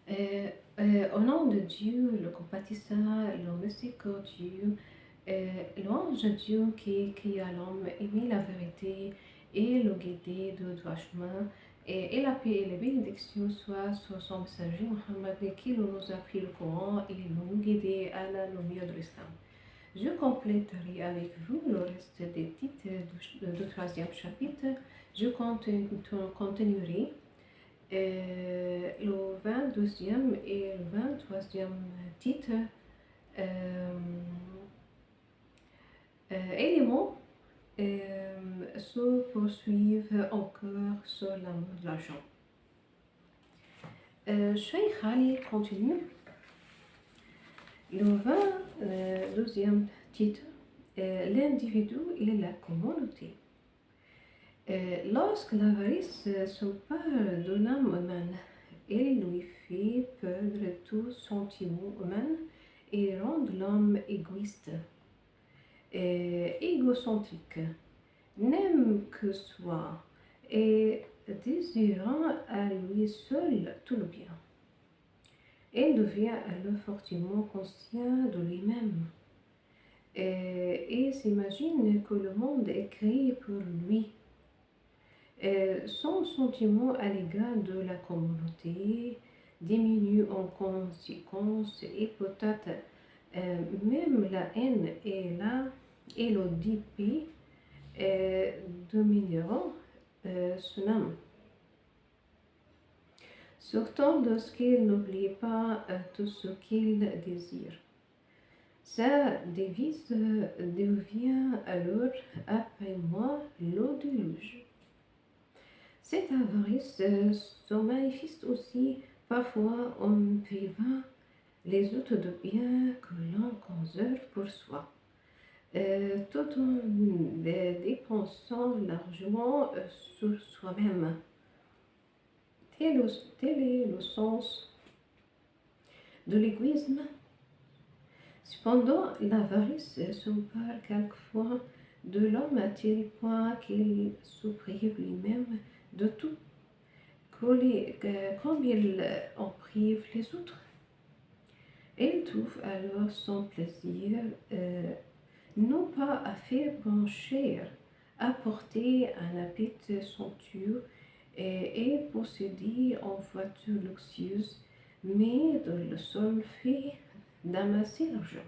Euh, Au nom de Dieu, le compatissant, le miséricordieux, louange à Dieu qui a l'homme aimé la vérité et le guidé de droit chemin. Et la paix et la bénédiction soient sur son messager Mohammed qui nous a pris le Coran et nous guidé à la lumière de l'Islam. Je compléterai avec vous le reste des titres du troisième chapitre. Je continuerai le 22e et le 23e titre, euh, éléments se poursuivent encore sur l'amour de l'argent. Cheikh Ali continue. Le 22e titre, l'individu et la communauté. Lorsque l'avarice s'empare de l'âme humaine, elle lui fait perdre tout sentiment humain et rend l'homme égoïste, égocentrique, n'aime que soi et désirant à lui seul tout le bien. Elle devient alors fortement conscient de lui-même et s'imagine que le monde est créé pour lui. Son sentiment à l'égard de la communauté diminue en conséquence et peut-être même la haine et le dépit domineront son âme. Surtout lorsqu'il n'oublie pas tout ce qu'il désire. Sa devise devient alors après moi le déluge. Cette avarice se manifeste aussi parfois en privant les autres de biens que l'on conserve pour soi, tout en dépensant largement sur soi-même. Tel est le sens de l'égoïsme. Cependant, l'avarice s'empare quelquefois de l'homme à tel point qu'il se prive lui-même de tout, comme il en prive les autres. Il trouve alors son plaisir non pas à faire bon cher, à porter un habit somptueux et posséder une voiture luxueuse, mais de le seul fait d'amasser l'argent.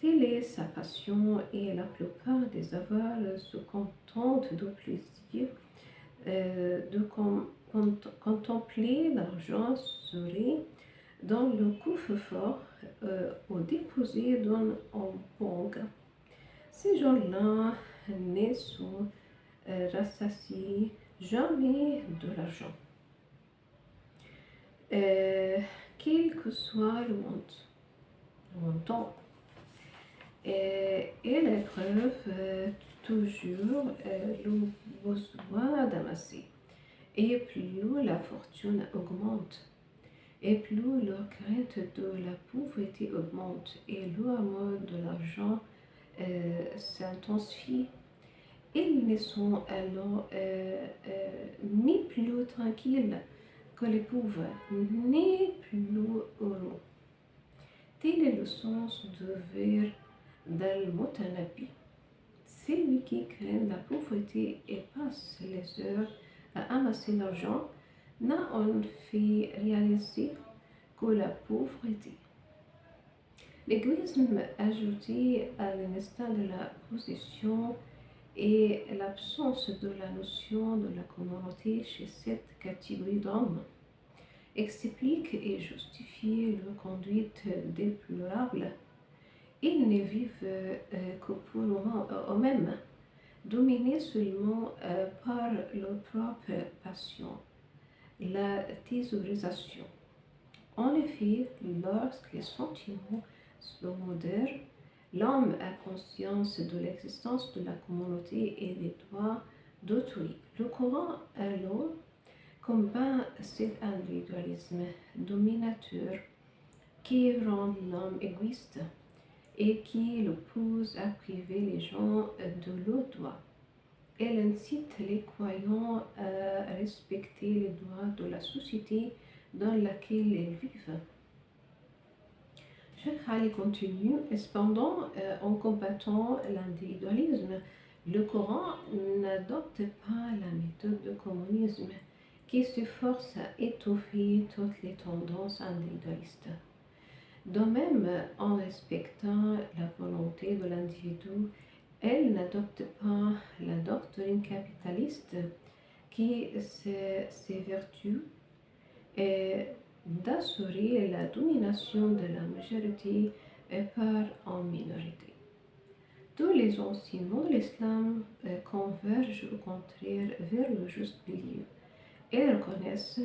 Telle est sa passion et la plupart des avares se contentent du plaisir de contempler l'argent serré dans le coffre-fort ou déposé dans un banque. Ces gens-là ne sont rassasiés jamais de l'argent. Quel que soit le montant. Et elle éprouve toujours le besoin d'amasser. Et plus la fortune augmente, et plus leur crainte de la pauvreté augmente, et leur amour de l'argent s'intensifie. Ils ne sont alors ni plus tranquilles que les pauvres, ni plus heureux. Tel est le sens de vers d'Al-Mutanabi. Celui qui craint la pauvreté et passe les heures à amasser l'argent n'a en fait réalisé que la pauvreté. L'égoïsme ajouté à l'instinct de la possession et l'absence de la notion de la communauté chez cette catégorie d'hommes explique et justifie leur conduite déplorable. Ils ne vivent que pour eux-mêmes, dominés seulement par leur propre passion, la thésaurisation. En effet, lorsque les sentiments se modèrent, l'homme a conscience de l'existence de la communauté et des droits d'autrui. Le Coran, alors, combat cet individualisme dominateur qui rend l'homme égoïste et qui le pousse à priver les gens de leurs droits. Elle incite les croyants à respecter les droits de la société dans laquelle ils vivent. Cheikh Ali continue, et cependant, en combattant l'individualisme, le Coran n'adopte pas la méthode du communisme qui se force à étoffer toutes les tendances individualistes. De même, en respectant la volonté de l'individu, elle n'adopte pas la doctrine capitaliste qui s'évertue d'assurer la domination de la majorité par une minorité. Tous les enseignements de l'islam convergent au contraire vers le juste milieu et reconnaissent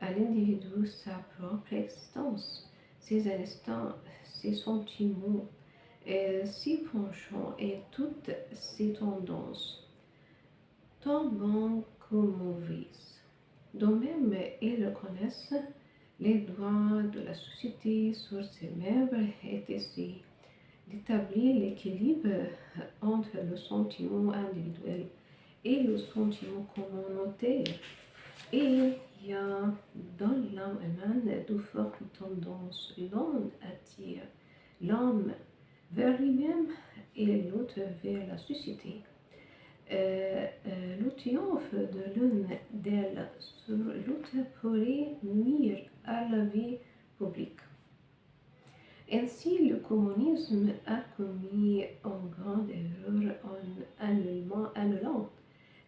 à l'individu sa propre existence, ses instincts, ses sentiments, ses penchants et toutes ses tendances, tant bonnes que mauvaises. De même, ils reconnaissent les droits de la société sur ses membres et essaient d'établir l'équilibre entre le sentiment individuel et le sentiment communautaire. Et il y a dans l'âme humaine de fortes tendances. L'un attire l'homme vers lui-même et l'autre vers la société. Le triomphe de l'une d'elles sur l'autre pourrait nuire à la vie publique. Ainsi, le communisme a commis une grande erreur en annulant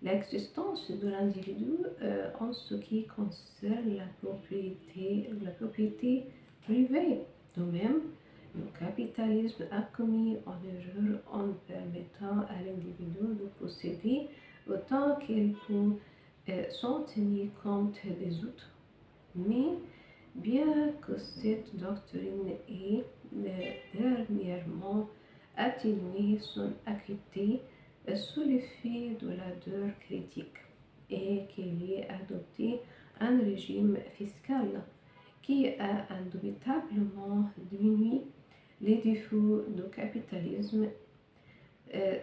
l'existence de l'individu en ce qui concerne la propriété privée. De même, le capitalisme a commis une erreur en permettant à l'individu de posséder autant qu'il peut sans tenir compte des autres. Mais bien que cette doctrine ait dernièrement atténué son acuité sous l'effet de la dure critique et qu'il ait adopté un régime fiscal qui a indubitablement diminué les défauts du capitalisme.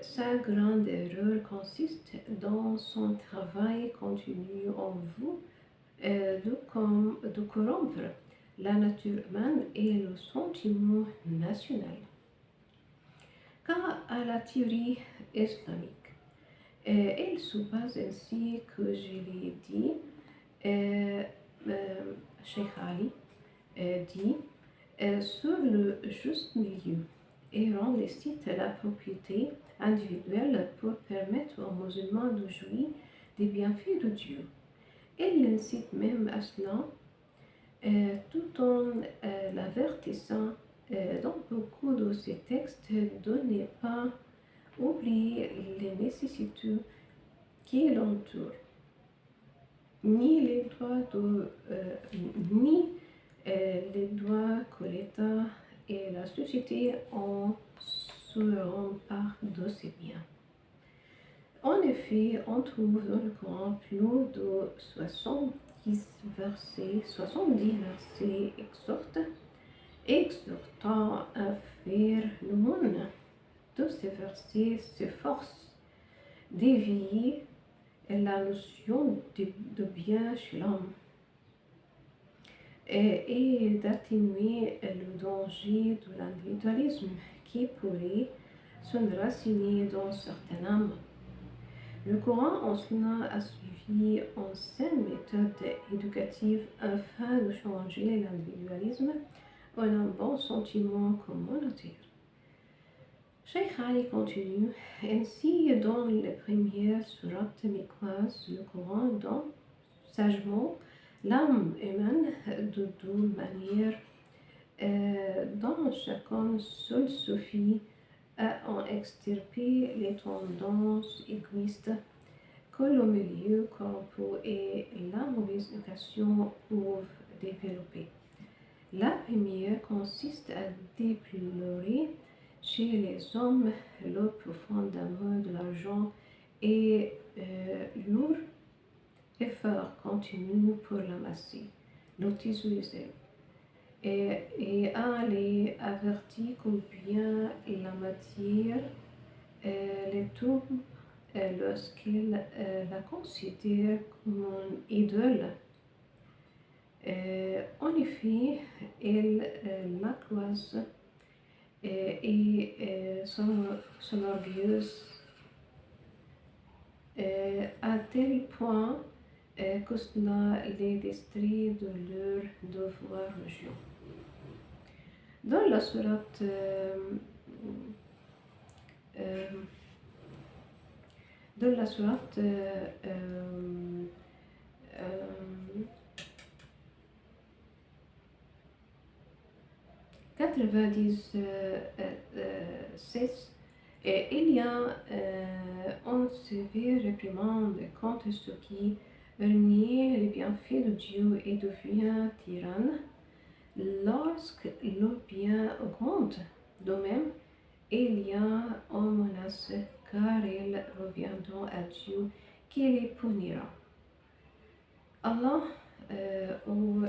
Sa grande erreur consiste dans son travail continu en vue de corrompre la nature humaine et le sentiment national. Quant à la théorie islamique, elle se base ainsi que je l'ai dit, Cheikh Ali dit, sur le juste milieu et rend licite la propriété individuelle pour permettre aux musulmans de jouir des bienfaits de Dieu. Elle incite même à cela tout en l'avertissant dans beaucoup de ses textes de ne pas oublier les nécessités qui l'entourent, ni les droits que l'État et la société ont seront part de ces biens. En effet, on trouve dans le Coran plus de 70 versets exhortant à faire l'aumône. Tous ces versets s'efforcent d'éveiller la notion de bien chez l'homme et d'atténuer le danger de l'individualisme qui pourrait s'enraciner dans certaines âmes. Le Coran en cela a suivi une saine méthode éducative afin de changer l'individualisme en un bon sentiment communautaire. Cheikh Ali continue, ainsi dans les premières sourates mécoises, le Coran donne sagement l'âme humaine de deux manières dont chacun seul suffit à en extirper les tendances égoïstes que le milieu corporel et la mauvaise éducation peuvent développer. La première consiste à déplorer chez les hommes le profond amour de l'argent et leur effort continu pour l'amasser, l'utiliser, et à les avertir combien la matière les trouble lorsqu'ils la considèrent comme une idole En effet, elle l'apprivoise et sont orgueilleuses à tel point que cela les distrait de leur devoir religieux. Dans la sourate euh, dans la sourate 96, il y a une sévère réprimande contre ceux qui renie les bienfaits de Dieu et devient tyranne. Lorsque le bien augmente, de même, il y a une menace car ils reviendront à Dieu qui les punira. Allah, au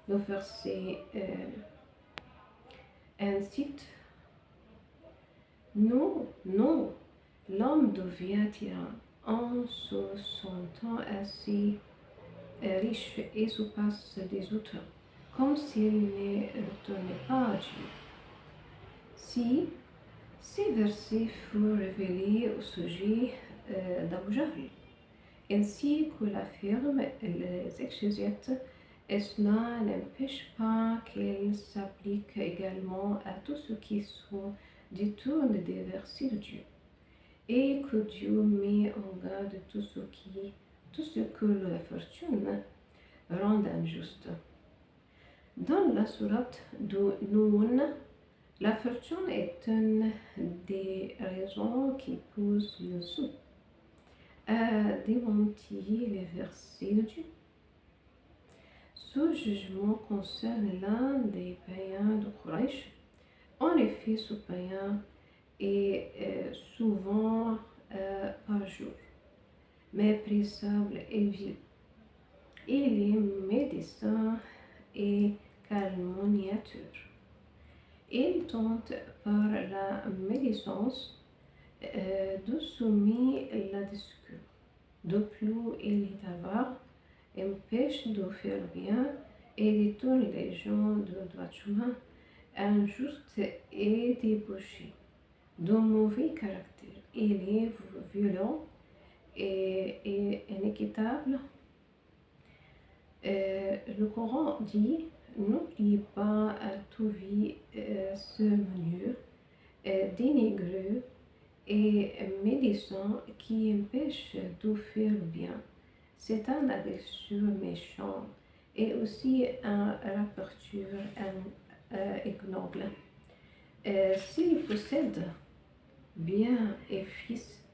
le verset incite: non, non, l'homme devient tyran en se sentant assez riche et se passe des autres, comme s'il ne retournait pas à Dieu. Si ces versets furent révélés au sujet d'Abu Jahl, ainsi que l'affirment les exégètes, cela n'empêche pas qu'elle s'applique également à tous ceux qui se détournent des versets de Dieu, et que Dieu met en garde tout ce que la fortune rend injuste. Dans la sourate de Noun, la fortune est une des raisons qui poussent le sou à démentir les versets de Dieu. Ce jugement concerne l'un des païens de Quraysh. En effet, ce païen est souvent par jour, méprisable et vil. Il est médecin et calomniateur. Il tente par la médisance de semer la discorde. De plus, il est avare, empêche de faire bien et détourne les gens de droit chemin, injuste et débauché, de mauvais caractère. Il est violent et inéquitable. Le Coran dit: n'oublie pas à tout vie ce menu dénégreux et médisant qui empêche de faire bien. C'est un agresseur méchant et aussi un rapporteur ignoble. S'il possède bien et fils,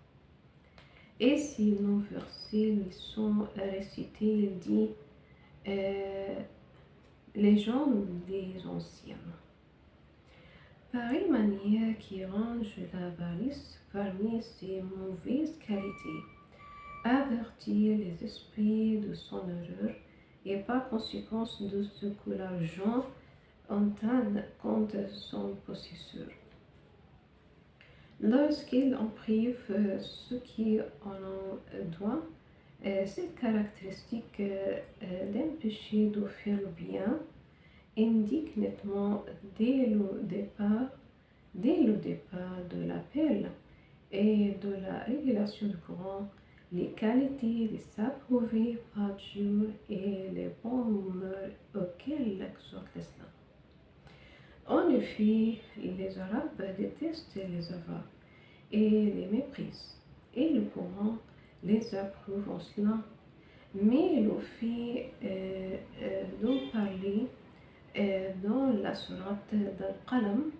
et si nos versets lui sont récités, il dit les gens des anciens. Pareille manière qui range l'avarice parmi ses mauvaises qualités, avertir les esprits de son erreur et par conséquence de ce que l'argent entraîne contre son possesseur. Lorsqu'il en prive ceux qui en ont droit, cette caractéristique d'empêcher de faire le bien indique nettement dès le départ de l'appel et de la révélation du Coran les qualités désapprouvées par Dieu et les bons mœurs auxquels exhorte l'Islam. En effet, les Arabes détestent les avares et les méprisent, et le Coran les approuve en cela. Mais le fait d'en parler dans la sourate d'Al-Qalam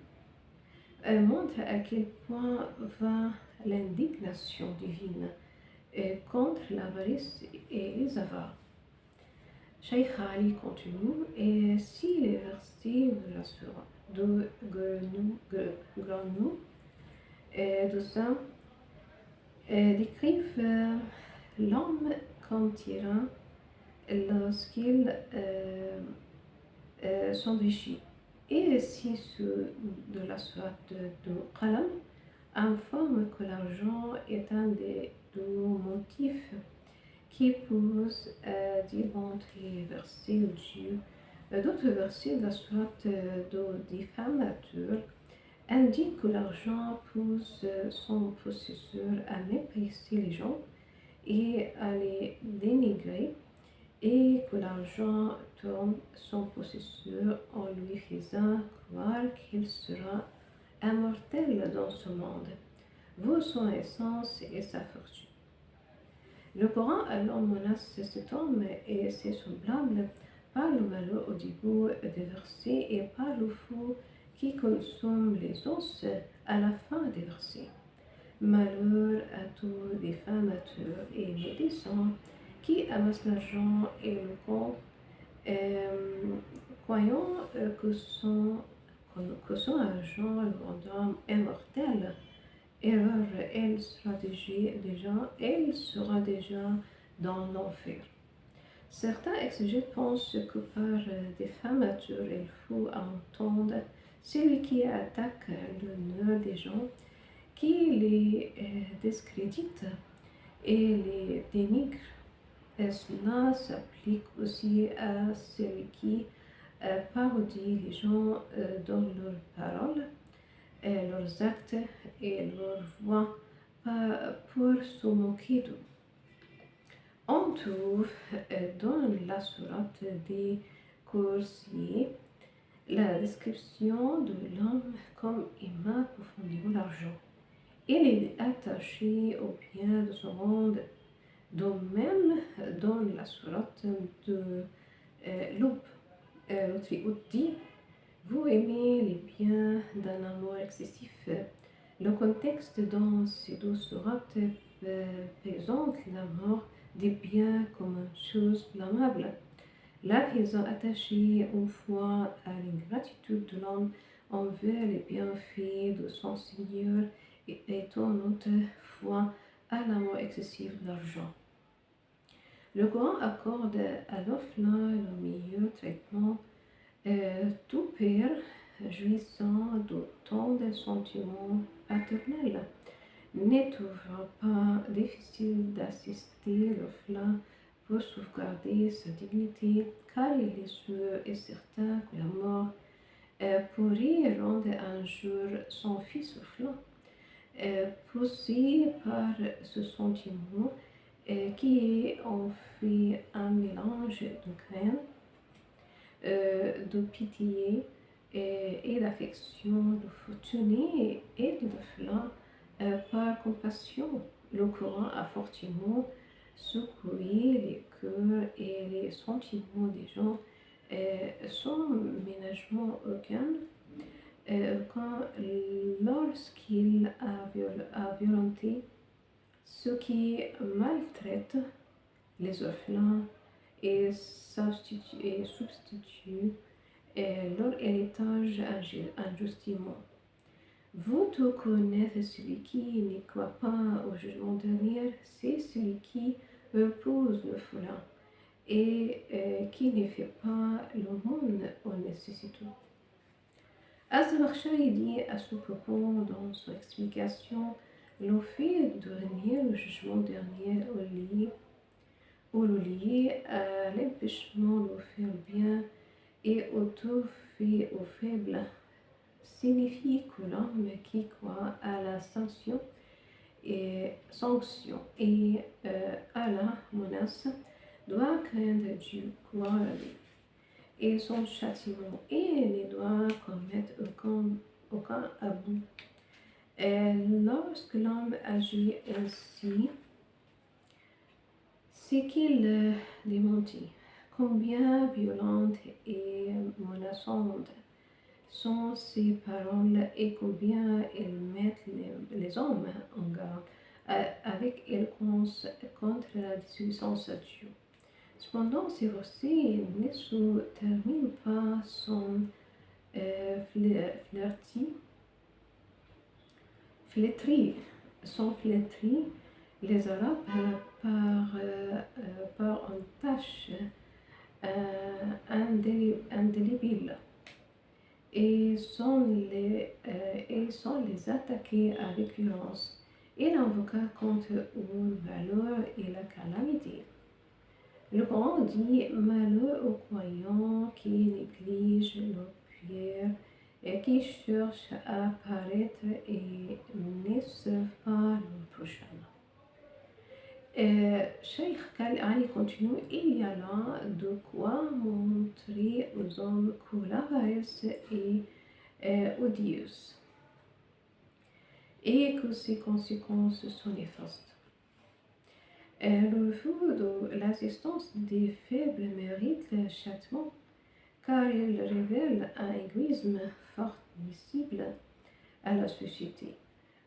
montre à quel point va l'indignation divine contre l'avarice et les avares. Cheikh Ali continue: et si les versets de la sourate de Grenouille de ça décrivent l'homme comme tyran lorsqu'il s'enrichit. Et si ceux de la sourate de Qalam informent que l'argent est un des deux motifs qui pose différents versets au Dieu. D'autres versets de la sourate des Diffamateur indiquent que l'argent pousse son possesseur à mépriser les gens et à les dénigrer, et que l'argent tombe son possesseur en lui faisant croire qu'il sera immortel dans ce monde, vaut son essence et sa fortune. Le Coran alors menace cet homme et ses semblables par le malheur au début des versets et par le fou qui consomme les os à la fin des versets. Malheur à tous les diffamateurs et médisants qui amassent l'argent et le corps, croyant que son argent le rendra immortel. Erreur, elle sera déjà dans l'enfer. Certains exégètes pensent que par diffamateur, il faut entendre celui qui attaque l'honneur des gens, qui les discrédite et les dénigre. Cela s'applique aussi à celui qui parodie les gens dans leurs paroles, leurs actes et leurs voix pour se moquer d'eux. On trouve dans la sourate des Coursiers la description de l'homme comme aimant profondément l'argent. Il est attaché au bien de ce monde. De même, dans la sourate de l'Aube, l'autre dit: vous aimez les biens d'un amour excessif. Le contexte dans ces deux sourates présente la mort des biens comme une chose blâmable. La raison attachée aux fois à l'ingratitude de l'homme envers les bienfaits de son Seigneur est une autre fois à l'amour excessif de l'argent. Le Coran accorde à l'orphelin le meilleur traitement. Tout père jouissant d'autant de sentiments paternels ne trouvera pas difficile d'assister l'orphelin pour sauvegarder sa dignité, car il est sûr et certain que la mort pourrait rendre un jour son fils orphelin. Poussé par ce sentiment qui est en fait un mélange de crainte, de pitié et d'affection, de fortuné et de flamme par compassion. Le Coran a fortement secoué les cœurs et les sentiments des gens sans ménagement aucun lorsqu'il a violenté ceux qui maltraitent les orphelins et substituent leur héritage injustement. Vous tout connaissez celui qui ne croit pas au jugement dernier, c'est celui qui repose le foulard et qui ne fait pas l'aumône aux nécessiteux. Az-Zamakhshari dit à ce propos dans son explication: le fait de renier le jugement dernier ou le lier à l'empêchement de faire bien et au tout fait au faible signifie que l'homme qui croit à la sanction et à la menace doit craindre Dieu, croire à lui et son châtiment, et ne doit commettre aucun abus. Lorsque l'homme agit ainsi, c'est qu'il démentit combien violentes et menaçantes sont ces paroles et combien elles mettent les hommes en garde avec éloquence contre la désobéissance à Dieu. Cependant, ces versets ne se terminent pas sans flétrir les Arabes par une tâche indélébile et sans les attaquer avec violence. Il invoqua contre eux le malheur et la calamité. Le Coran dit malheur aux croyants qui négligent leurs prières et qui cherchent à paraître et ne servent pas leur prochain. Cheikh Ali continue, il y a là de quoi montrer aux hommes que l'avarice est odieuse et que ses conséquences sont néfastes. Le refus de l'assistance des faibles mérite le châtiment, car il révèle un égoïsme fort visible à la société.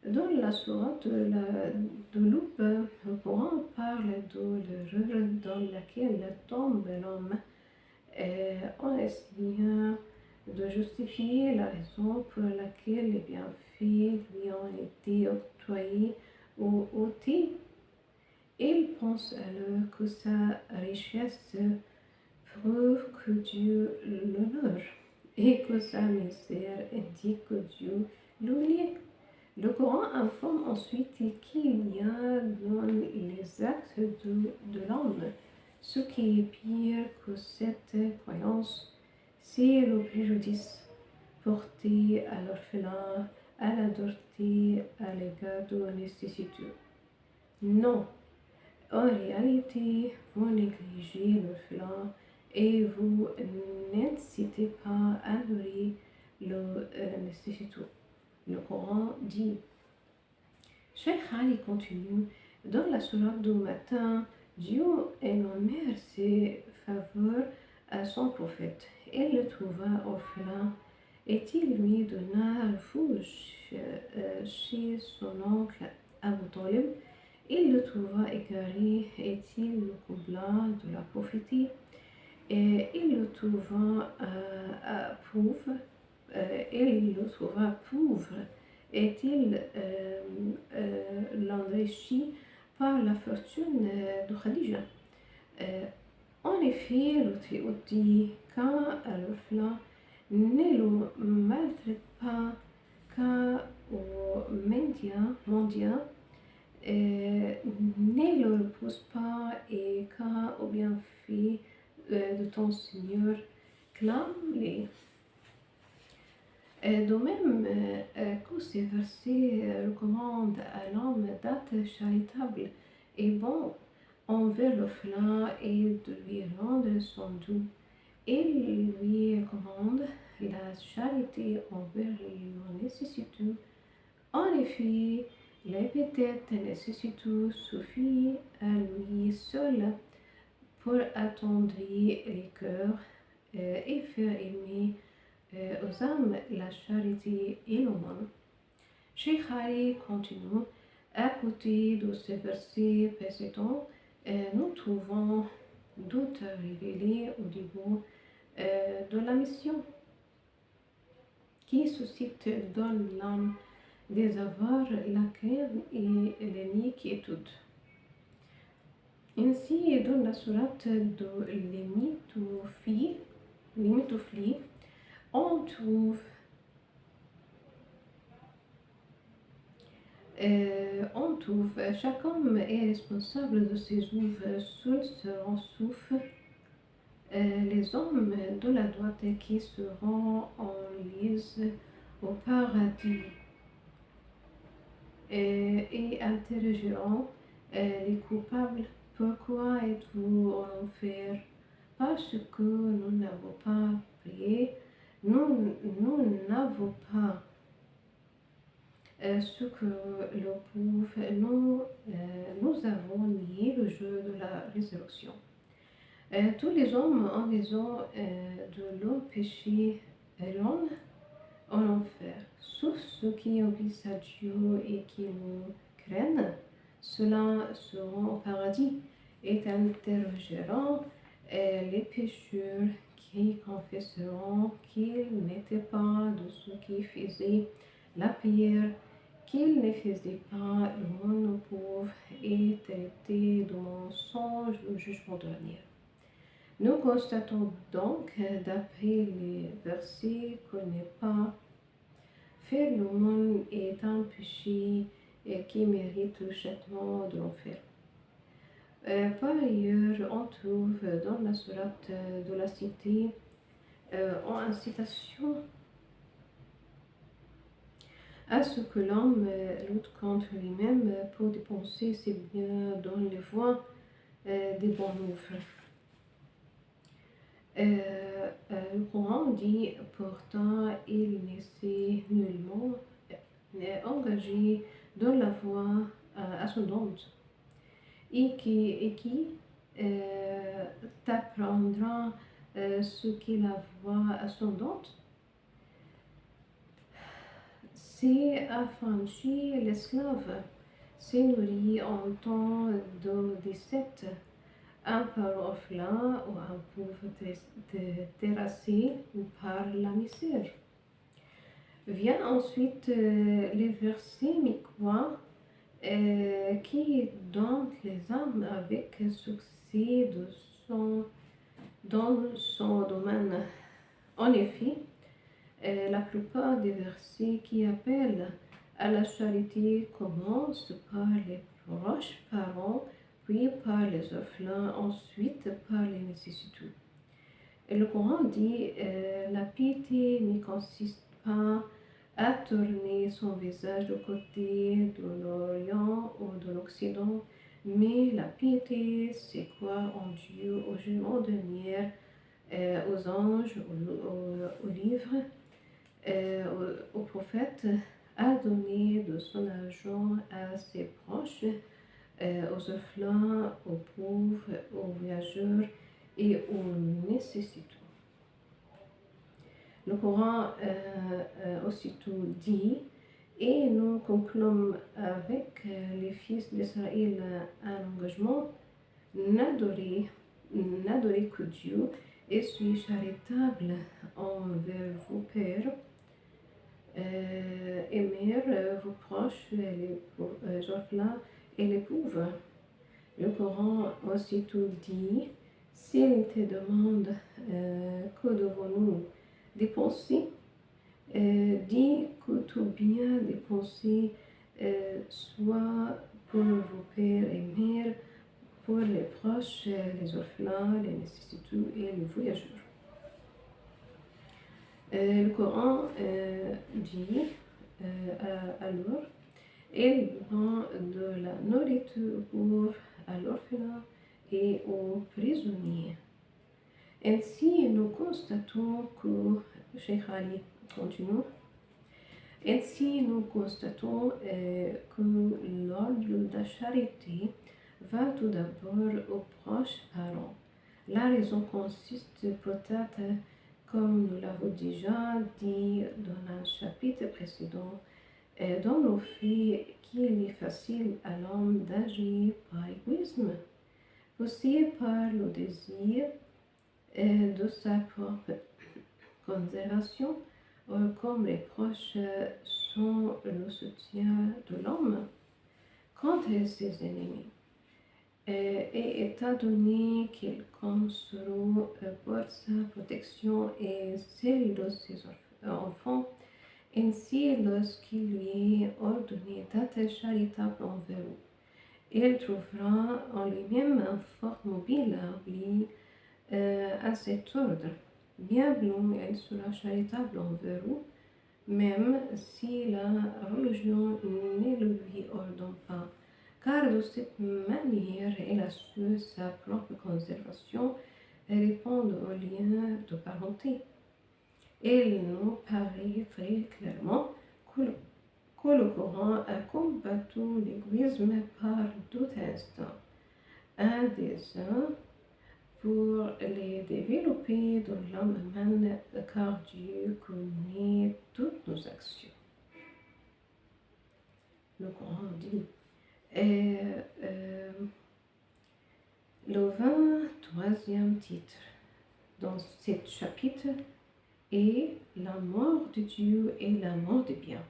Dans la sourate de Loup, le Coran parle de l'erreur dans laquelle tombe l'homme en essayant de justifier la raison pour laquelle les bienfaits lui ont été octroyés ou ôtés. Il pense alors que sa richesse prouve que Dieu l'honore et que sa misère indique que Dieu l'humilie. Le Coran informe ensuite qu'il y a dans les actes de l'homme ce qui est pire que cette croyance, c'est le préjudice porté à l'orphelin, à la dureté à l'égard de nécessiteux. Non, en réalité, vous négligez l'orphelin et vous n'incitez pas à nourrir le nécessiteux. Le Coran dit. Cheikh Ali continue, dans la sourate du matin, Dieu énumère ses faveurs à son prophète. Il le trouva orphelin et il lui donna refuge chez son oncle Abu Talib. Il le trouva égaré et il le combla de la prophétie. Et il le trouva pauvre. Il le trouva pauvre et il l'enrichit par la fortune de Khadija. En effet, le Très-Haut dit quand l'orphelin ne le maltraite pas qu'au mendiant, ne le repousse pas et qu'au bienfait de ton Seigneur clame-les. De même que ces versets recommandent à l'homme d'être charitable et bon envers l'orphelin et de lui rendre son dû, il lui recommande la charité envers les nécessiteux. En effet, les petites nécessités suffit à lui seul pour attendrir les cœurs et faire aimer aux âmes la charité et l'aumône. Cheikh Ali continue, à côté de ces versets précédents, nous trouvons d'autres révélés au niveau de la mission qui suscite dans l'âme des avoirs la crainte et l'inquiétude. Ainsi, dans la sourate de l'Imitofli, on trouve chaque homme est responsable de ses œuvres, seuls seront sauf les hommes de la droite qui seront en liesse au paradis et interrogeront les coupables. Pourquoi êtes-vous en enfer? Parce que nous n'avons pas prié, nous n'avons pas ce que le prouve, nous avons nié le jeu de la résurrection. Tous les hommes, en raison de leur péché, iront en enfer, sauf ceux qui obéissent à Dieu et qui nous craignent. Ceux-là seront au paradis et interrogeront les pécheurs qui confesseront qu'ils n'étaient pas de ceux qui faisaient la prière, qu'ils ne faisaient pas l'aumône aux pauvres et traitaient de mensonge le jugement dernier. Nous constatons donc, d'après les versets, que n'est pas faire l'aumône est un péché qui mérite le châtiment de l'enfer. Par ailleurs, on trouve dans la sourate de la cité en incitation à ce que l'homme lutte contre lui-même pour dépenser ses biens dans les voies des bons œuvres. Le Coran dit pourtant il ne s'est nullement engagé dans la voie ascendante et qui t'apprendra ce qu'est la voie ascendante. C'est affranchir l'esclave, c'est nourrir en temps de décette un pauvre orphelin ou un pauvre terrassé par la misère. Vient ensuite les versets microis qui donnent les armes avec succès dans son domaine. En effet, la plupart des versets qui appellent à la charité commencent par les proches parents, puis par les orphelins, ensuite par les nécessiteux. Et le Coran dit la piété ne consiste pas à tourner son visage du côté de l'Orient ou de l'Occident, mais la piété, c'est croire en Dieu, au jugement dernier, aux anges, aux livres, au prophète, à donner de son argent à ses proches, aux orphelins, aux pauvres, aux voyageurs et aux nécessiteux. Le Coran aussitôt dit, et nous concluons avec les fils d'Israël un engagement, n'adorez que Dieu et soyez charitable envers vos pères, aimer vos proches, les orphelins et les pauvres. Le Coran aussitôt dit, s'il te demande que devons-nous dépenser, dis que tout bien dépensé soit pour vos pères et mères, pour les proches, les orphelins, les nécessiteux et les voyageurs. Le Coran dit alors, il donne de la nourriture pauvre à l'orphelin et aux prisonniers. Ainsi, nous constatons que, Cheikh Ali continue, ainsi nous constatons que l'ordre de la charité va tout d'abord aux proches parents. La raison consiste peut-être, comme nous l'avons déjà dit dans un chapitre précédent, dans le fait qu'il est facile à l'homme d'agir par égoïsme, poussé par le désir de sa propre conservation, comme les proches sont le soutien de l'homme contre ses ennemis. Et étant donné qu'il compteront pour sa protection et celle de ses enfants, ainsi lorsqu'il lui est ordonné d'être charitable envers eux, il trouvera en lui-même un fort mobile à obéir à cet ordre. Bien blanc, il sera charitable envers eux, même si la religion ne le lui ordonne pas, car de cette manière, il assure sa propre conservation et répond au lien de parenté. Il nous paraît très clairement que le Coran a combattu l'égoïsme par deux instants. Un des uns pour les développer dans l'homme, car Dieu connaît toutes nos actions. Le Coran dit. Le 23e titre dans ce chapitre est la mort de Dieu et la mort des biens.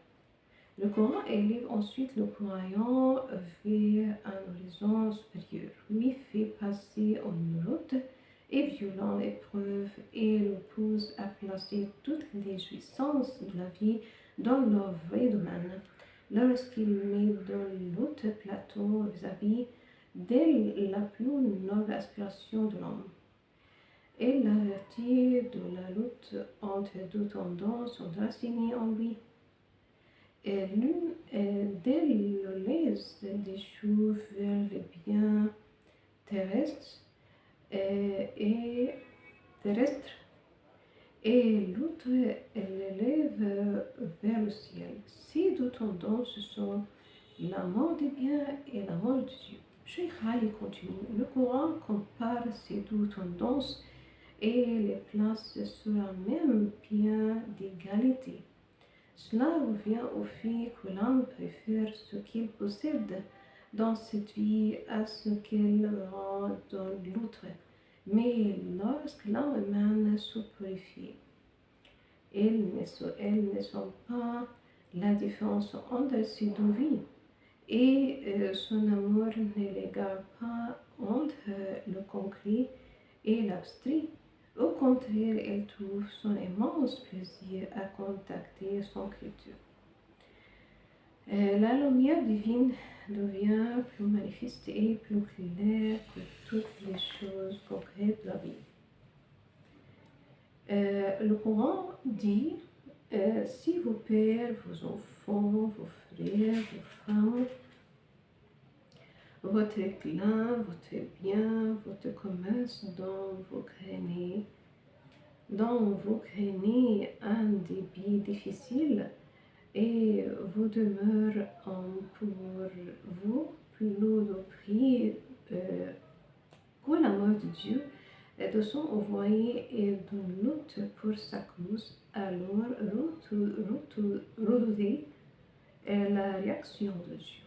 Le Coran élève ensuite le croyant vers un horizon supérieur, lui fait passer en route et violente épreuve et le pousse à placer toutes les jouissances de la vie dans leur vrai domaine. Lorsqu'il met dans l'autre plateau vis-à-vis dès la plus noble aspiration de l'homme. Elle l'avertit de la lutte entre deux tendances enracinées en lui. Et l'une est dès le laisse des choses vers le bien terrestre et terrestre, et l'autre l'élève vers le ciel. Ces deux tendances sont l'amour des biens et l'amour de Dieu. Cheikh Ali continue. Le Coran compare ces deux tendances et les place sur un même pied d'égalité. Cela revient au fait que l'homme préfère ce qu'il possède dans cette vie à ce qu'il rend dans l'autre. Mais lorsque l'homme humain se purifie, elle ne sent pas la différence entre ces deux vies et son amour ne l'égare pas entre le concret et l'abstrait. Au contraire, elle trouve son immense plaisir à contacter son créature. La lumière divine devient plus manifeste et plus claire que toutes les choses concrètes de la vie. Le Coran dit si vos pères, vos enfants, vos frères, vos femmes, votre clan, votre bien, votre commerce dont vous craignez un débit difficile et vous demeure pour vous plus de prix que l'amour de Dieu et de son envoyé et de lutte pour sa cause, alors redoutez la réaction de Dieu.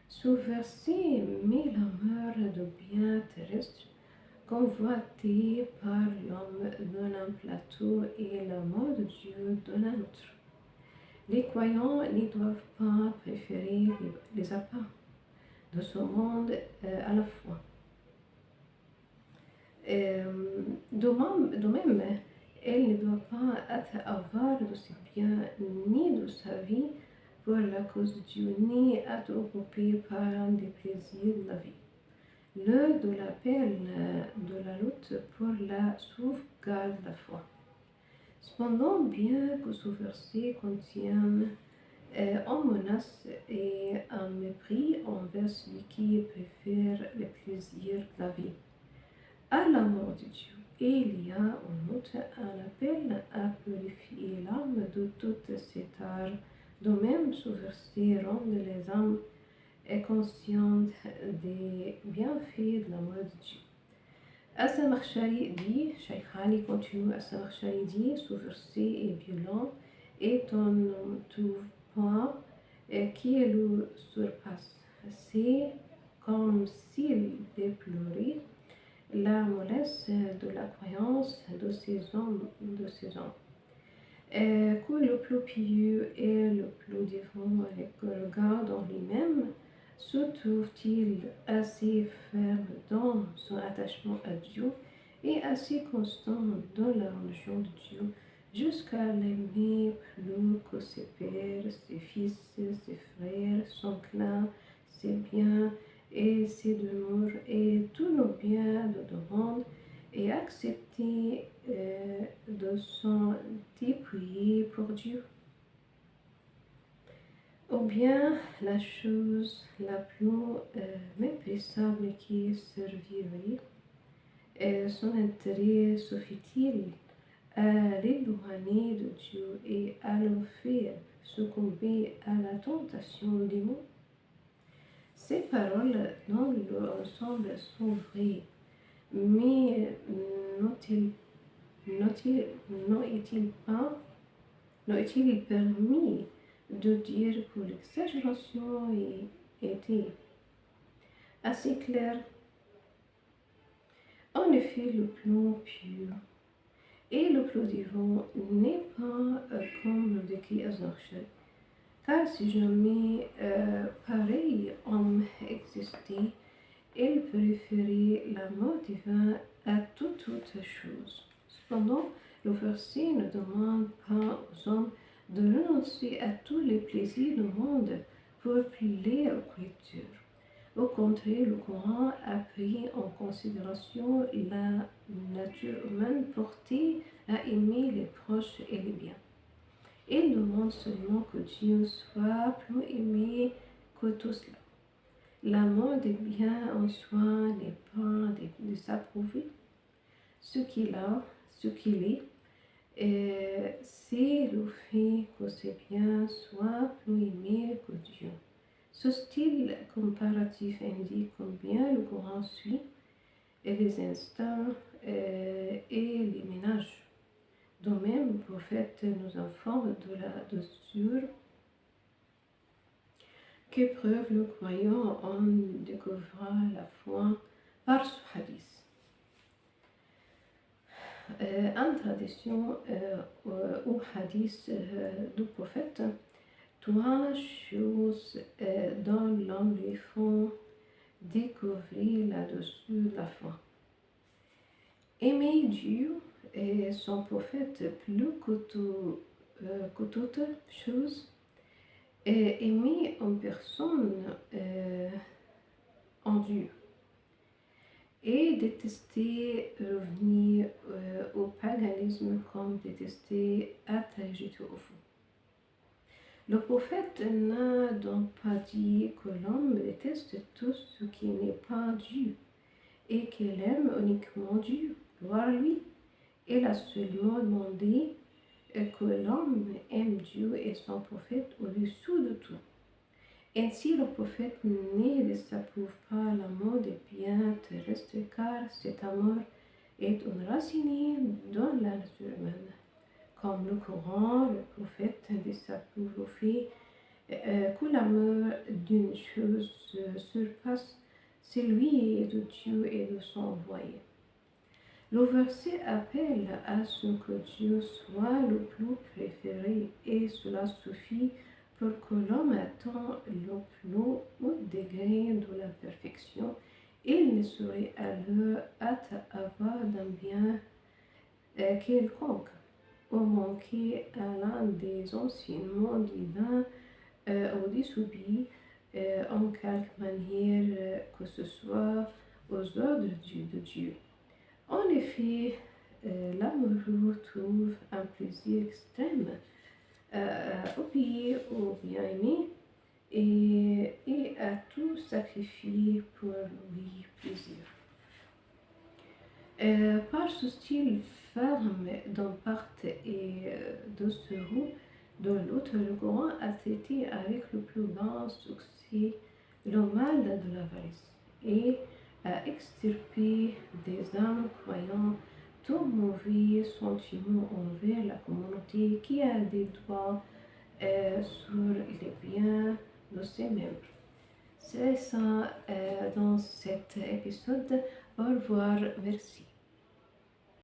Ce verset met l'amour de bien terrestre convoité par l'homme d'un plateau et l'amour de Dieu d'un autre. Les croyants ne doivent pas préférer les apparts de ce monde à la fois. De même, elle ne doit pas être avare de ses biens ni de sa vie pour la cause de Dieu, ni être occupée par des plaisirs de la vie. L'heure de l'appel de la lutte pour la sauvegarde de la foi. Cependant, bien que ce verset contienne un menace et un mépris envers celui qui préfère les plaisirs de la vie à l'amour de Dieu, et il y a en outre un appel à purifier l'âme de toutes ces tares. De même, ce verset rend les âmes conscientes des bienfaits de l'amour de Dieu. As-Samakhshari dit, Cheikh Ali continue, As-Samakhshari dit, ce verset est violent et on ne trouve pas qui le surpasse. C'est comme s'il déplorait la mollesse de la croyance de ces hommes, que le plus pieux et le plus dévot regarde en lui-même, se trouve-t-il assez ferme dans son attachement à Dieu et assez constant dans la religion de Dieu jusqu'à l'aimer plus que ses pères, ses fils, ses frères, son clan, ses biens et ses demeures et tous nos biens de demande et accepter de s'en dépouiller pour Dieu. Ou bien la chose la plus méprisable qui servirait, son intérêt suffit-il à l'éloigner de Dieu et à le faire succomber à la tentation des mots? Ces paroles dans l'ensemble sont vraies, mais n'est-il permis de dire que l'exagération était assez claire? En effet, le plus pur et le plus divin n'est pas comme le décrit As-Samakhshari. Car si jamais pareil homme existait, il préférait la mort divine à toute autre chose. Cependant, le verset ne demande pas aux hommes de renoncer à tous les plaisirs du monde pour plaire aux créatures. Au contraire, le Coran a pris en considération la nature humaine portée à aimer les proches et les biens. Il demande seulement que Dieu soit plus aimé que tout cela. L'amour des biens en soi n'est pas de s'approuver. Ce qu'il est, c'est le fait que ces biens soient plus aimés que Dieu. Ce style comparatif indique combien le Coran suit les instincts et les ménages. De même, le prophète nous informe de la dosure qu'éprouve le croyant en découvrant la foi par ce hadith. En tradition au hadith du prophète, trois choses dont l'homme lui font découvrir là-dessus la foi. Aimer Dieu et son prophète plus que toute chose, et aimer en personne en Dieu, et détester revenir au paganisme comme détester être jeté au fond. Le prophète n'a donc pas dit que l'homme déteste tout ce qui n'est pas Dieu et qu'il aime uniquement Dieu, gloire à lui. Il a seulement demandé que l'homme aime Dieu et son prophète au-dessus de tout. Ainsi, le prophète ne désapprouve pas l'amour des biens terrestres car cet amour est enraciné dans la nature humaine. Comme le Coran, le prophète désapprouve le fait que l'amour d'une chose surpasse celui de Dieu et de son envoyé. Le verset appelle à ce que Dieu soit le plus préféré et cela suffit pour que l'homme atteigne le plus haut degré de la perfection. Il ne saurait alors avoir d'un bien quelconque ou manquer à l'un des enseignements divins ou désobéir en quelque manière que ce soit aux ordres de Dieu. En effet, l'amoureux trouve un plaisir extrême obéir au bien-aimé et à tout sacrifier pour lui plaisir. Par ce style ferme d'un part et de de l'autre, le Coran a traité avec le plus grand succès le mal de l'avarice et a extirpé des âmes croyant tout mauvais sentiment envers la communauté qui a des droits sur les biens de ses membres. C'est ça dans cet épisode. Au revoir, merci.